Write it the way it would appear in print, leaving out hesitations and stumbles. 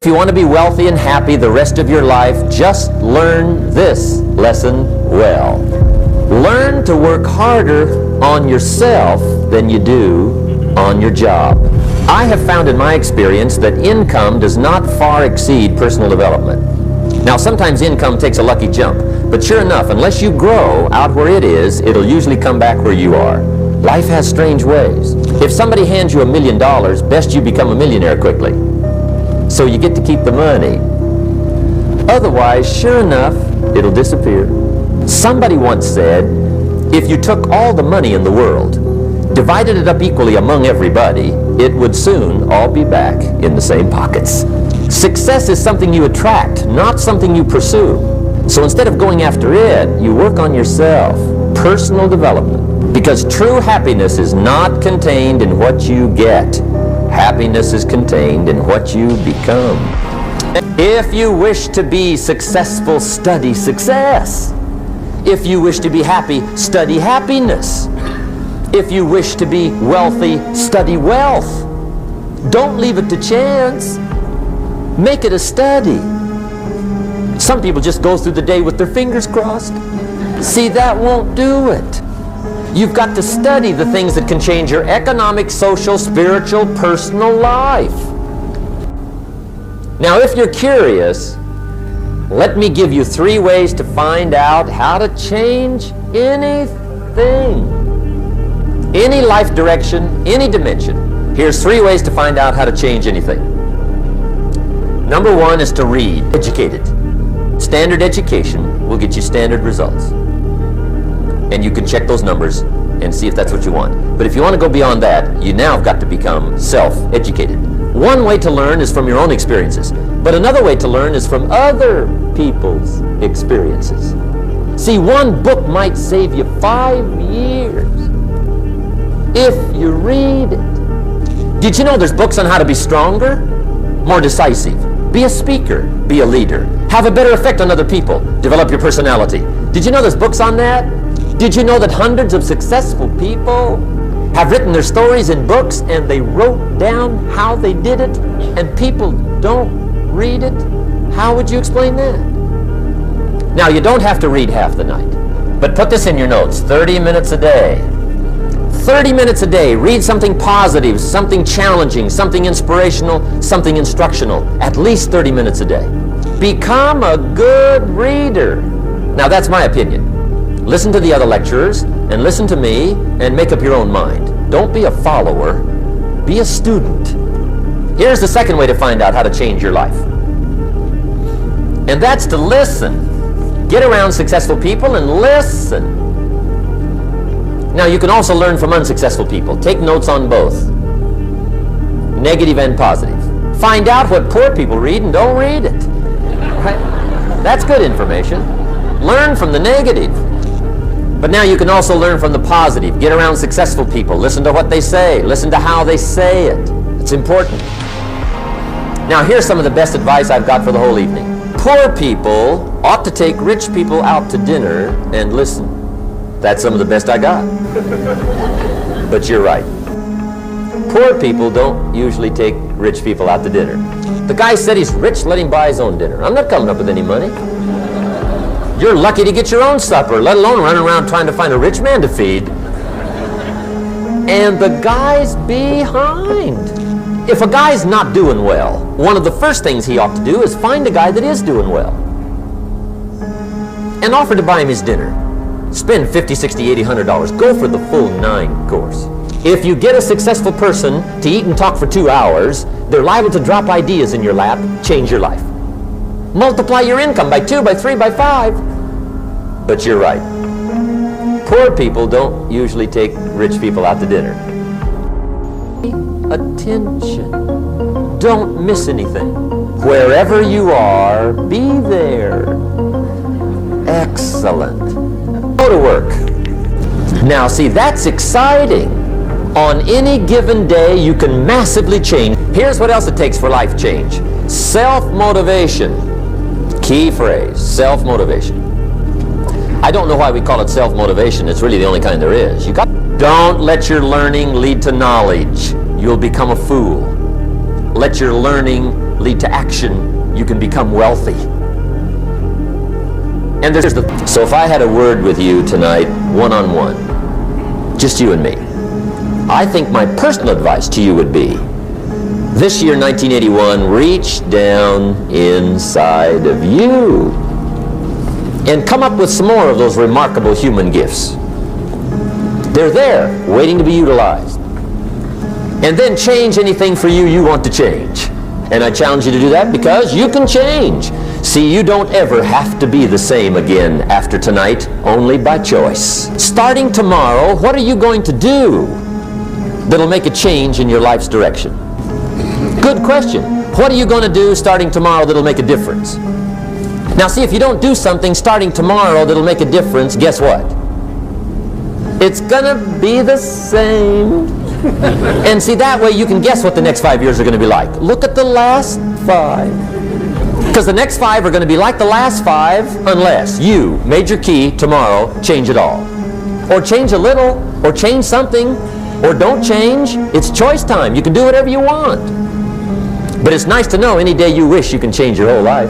If you want to be wealthy and happy the rest of your life, just learn this lesson well. Learn to work harder on yourself than you do on your job. I have found in my experience that income does not far exceed personal development. Now, sometimes income takes a lucky jump, but sure enough, unless you grow out where it is, it'll usually come back where you are. Life has strange ways. If somebody hands you $1 million, best you become a millionaire quickly, so you get to keep the money. Otherwise, sure enough, it'll disappear. Somebody once said, if you took all the money in the world, divided it up equally among everybody, it would soon all be back in the same pockets. Success is something you attract, not something you pursue. So instead of going after it, you work on yourself. Personal development. Because true happiness is not contained in what you get. Happiness is contained in what you become. If you wish to be successful, study success. If you wish to be happy, study happiness. If you wish to be wealthy, study wealth. Don't leave it to chance. Make it a study. Some people just go through the day with their fingers crossed. See, that won't do it. You've got to study the things that can change your economic, social, spiritual, personal life. Now, if you're curious, let me give you 3 ways to find out how to change anything. Any life direction, any dimension. Here's 3 ways to find out how to change anything. Number 1 is to read. Educated. Standard education will get you standard results. And you can check those numbers and see if that's what you want. But if you want to go beyond that, you now have got to become self-educated. One way to learn is from your own experiences, but another way to learn is from other people's experiences. See, one book might save you 5 years if you read it. Did you know there's books on how to be stronger, more decisive, be a speaker, be a leader, have a better effect on other people, develop your personality? Did you know there's books on that? Did you know that hundreds of successful people have written their stories in books and they wrote down how they did it, and people don't read it? How would you explain that? Now, you don't have to read half the night, but put this in your notes: 30 minutes a day. 30 minutes a day. Read something positive, something challenging, something inspirational, something instructional. At least 30 minutes a day. Become a good reader. Now, that's my opinion. Listen to the other lecturers, and listen to me, and make up your own mind. Don't be a follower, be a student. Here's the second way to find out how to change your life. And that's to listen. Get around successful people and listen. Now, you can also learn from unsuccessful people. Take notes on both, negative and positive. Find out what poor people read and don't read it. Right? That's good information. Learn from the negative. But now you can also learn from the positive. Get around successful people. Listen to what they say. Listen to how they say it. It's important. Now, here's some of the best advice I've got for the whole evening. Poor people ought to take rich people out to dinner and listen. That's some of the best I got. But you're right. Poor people don't usually take rich people out to dinner. The guy said he's rich, let him buy his own dinner. I'm not coming up with any money. You're lucky to get your own supper, let alone running around trying to find a rich man to feed. And the guy's behind. If a guy's not doing well, one of the first things he ought to do is find a guy that is doing well and offer to buy him his dinner. Spend $50, $60, $80, $100. Go for the full 9 course. If you get a successful person to eat and talk for 2 hours, they're liable to drop ideas in your lap, change your life. Multiply your income by 2, by 3, by 5. But you're right. Poor people don't usually take rich people out to dinner. Attention. Don't miss anything. Wherever you are, be there. Excellent. Go to work. Now, see, that's exciting. On any given day, you can massively change. Here's what else it takes for life change. Self-motivation. Key phrase, self-motivation. I don't know why we call it self-motivation. It's really the only kind there is. Don't let your learning lead to knowledge. You'll become a fool. let your learning lead to action, you can become wealthy. And so if I had a word with you tonight, one-on-one, just you and me, I think my personal advice to you would be, this year, 1981, reach down inside of you and come up with some more of those remarkable human gifts. They're there, waiting to be utilized. And then change anything for you want to change. And I challenge you to do that because you can change. See, you don't ever have to be the same again after tonight, only by choice. Starting tomorrow, what are you going to do that'll make a change in your life's direction? Good question. What are you going to do starting tomorrow that'll make a difference? Now see, if you don't do something starting tomorrow that'll make a difference, guess what? It's gonna be the same. And see, that way you can guess what the next 5 years are going to be like. Look at the last 5. Because the next 5 are going to be like the last 5 unless you, major key, tomorrow, change it all. Or change a little, or change something, or don't change. It's choice time. You can do whatever you want. But it's nice to know any day you wish you can change your whole life.